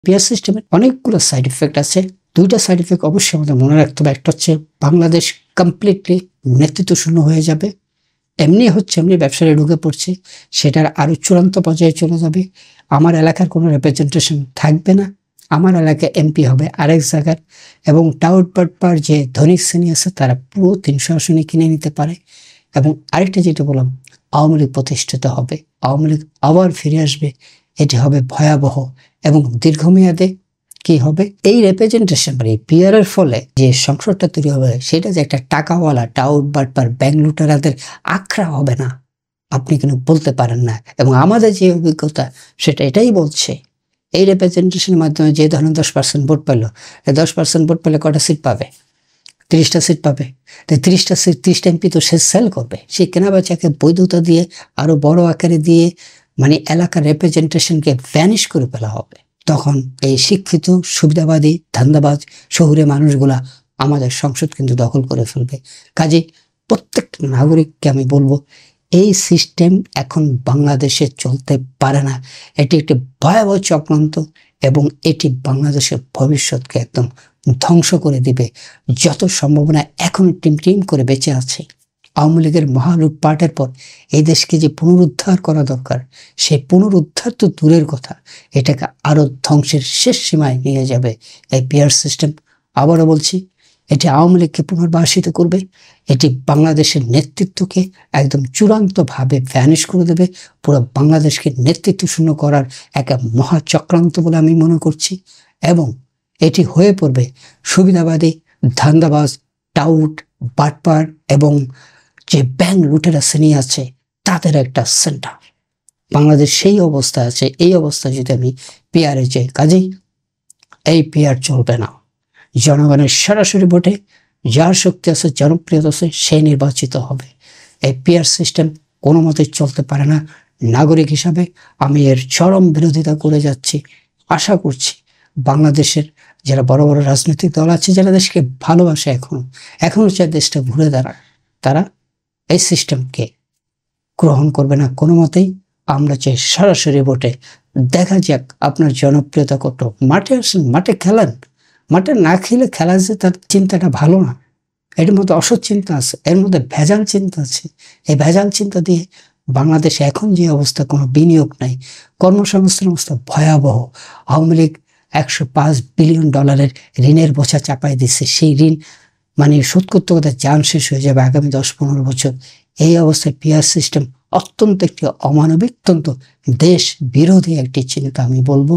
Peer সিস্টেমের অনেকগুলো side effect আছে। দুইটা সাইড ইফেক্ট অবশ্যই আমাদের মনে রাখতে হবে। একটা হচ্ছে বাংলাদেশ কমপ্লিটলি নেতৃত্ব শূন্য হয়ে যাবে, এমনি ব্যবসায় ঢুকে পড়ছে, সেটার আরো চূড়ান্ত পর্যায়ে চলে যাবে। আমার এলাকার কোনো রিপ্রেজেন্টেশন থাকবে না, আমার এলাকায় এমপি হবে আরেক জায়গার, এবং টাউট পাটপার যে ধনিক শ্রেণী আছে তারা পুরো 300 আসনে কিনে নিতে পারে। এবং আরেকটা যেটা বললাম, আওয়ামী লীগ প্রতিষ্ঠিত হবে, আওয়ামী লীগ আবার ফিরে আসবে। এটি হবে ভয়াবহ এবং দীর্ঘমেয়াদে কি হবে, এই রিপ্রেজেন্টেশন মানে পিআর এর ফলে যে সংসদটা তৈরি হবে সেটা যে একটা টাকাওয়ালা টাউট বাটপার ব্যাংক লুটেরাদের আখড়া হবে না, আপনি কিন্তু বলতে পারেন না। এবং আমাদের যে অভিজ্ঞতা সেটা এটাই বলছে, এই রিপ্রেজেন্টেশনের মাধ্যমে যে ধরনের 10% ভোট পেল, 10% ভোট পেলে কটা সিট পাবে? 30টা সিট পাবে। 30টা সিট 30টা এমপি তো সে সেল করবে, সেই কেনাবেচাকে বৈধতা দিয়ে আরো বড় আকারে দিয়ে মানে এলাকার রিপ্রেজেন্টেশনকে ভ্যানিশ করে ফেলা হবে। তখন এই শিক্ষিত সুবিধাবাদী ধান্দাবাজ শহুরে মানুষগুলা আমাদের সংসদ কিন্তু দখল করে ফেলবে। কাজেই প্রত্যেকটা নাগরিককে আমি বলবো, এই সিস্টেম এখন বাংলাদেশে চলতে পারে না। এটি একটি ভয়াবহ চক্রান্ত এবং এটি বাংলাদেশের ভবিষ্যৎকে একদম ধ্বংস করে দিবে। যত সম্ভাবনা এখন টিম করে বেঁচে আছে, আওয়ামী লীগের মহালুটপাটের পর এই দেশকে যে পুনরুদ্ধার করা দরকার, সেই পুনরুদ্ধার তো দূরের কথা, এটাকে আরো ধ্বংসের শেষ সীমায় নিয়ে যাবে এই পিআর সিস্টেম। আবারও বলছি, এটি আওয়ামী লীগকে পুনর্বাসিত করবে, এটি বাংলাদেশের নেতৃত্বকে একদম চূড়ান্তভাবে ভ্যানিশ করে দেবে, পুরো বাংলাদেশকে নেতৃত্ব শূন্য করার একটা মহা চক্রান্ত বলে আমি মনে করছি। এবং এটি হয়ে পড়বে সুবিধাবাদী ধান্দাবাজ টাউট বাটপার এবং যে ব্যাংক লুটেরা শ্রেণী আছে তাদের একটা সেন্টার। বাংলাদেশ সেই অবস্থা আছে, এই অবস্থা যদি আমি পিআরে যাই, কাজেই এই পিআর চলবে না। জনগণের সরাসরি ভোটে যার শক্তি আছে, জনপ্রিয়তা আছে, সে নির্বাচিত হবে। এই পিআর সিস্টেম কোনো মতেই চলতে পারে না। নাগরিক হিসাবে আমি এর চরম বিরোধিতা করে যাচ্ছি। আশা করছি বাংলাদেশের যারা বড় বড় রাজনৈতিক দল আছে, যারা দেশকে ভালোবাসে, এখনো চায় দেশটা ঘুরে দাঁড়ায়, তারা এই সিস্টেমকে গ্রহণ করবে না কোনো মতেই। আমরা চাই সরাসরি ভোটে। দেখা যাক আপনার জনপ্রিয়তা কত। মাঠে আসেন, মাঠে খেলেন। মাঠে না খেলে খেলা যে তার চিন্তাটা ভালো না, এর মধ্যে অসৎ চিন্তা আছে, এর মধ্যে ভেজাল চিন্তা আছে। এই ভেজাল চিন্তা দিয়ে বাংলাদেশে এখন যে অবস্থা, কোনো বিনিয়োগ নাই, কর্মসংস্থান অবস্থা ভয়াবহ। আওয়ামী লীগ 105 বিলিয়ন ডলারের ঋণের বোঝা চাপাই দিচ্ছে, সেই ঋণ মানে শোধ করতে করতে যান শেষ হয়ে যাবে আগামী 10-15 বছর। এই অবস্থায় পিআর সিস্টেম অত্যন্ত একটি অমানবিক, অত্যন্ত দেশ বিরোধী একটি চিন্তা আমি বলবো।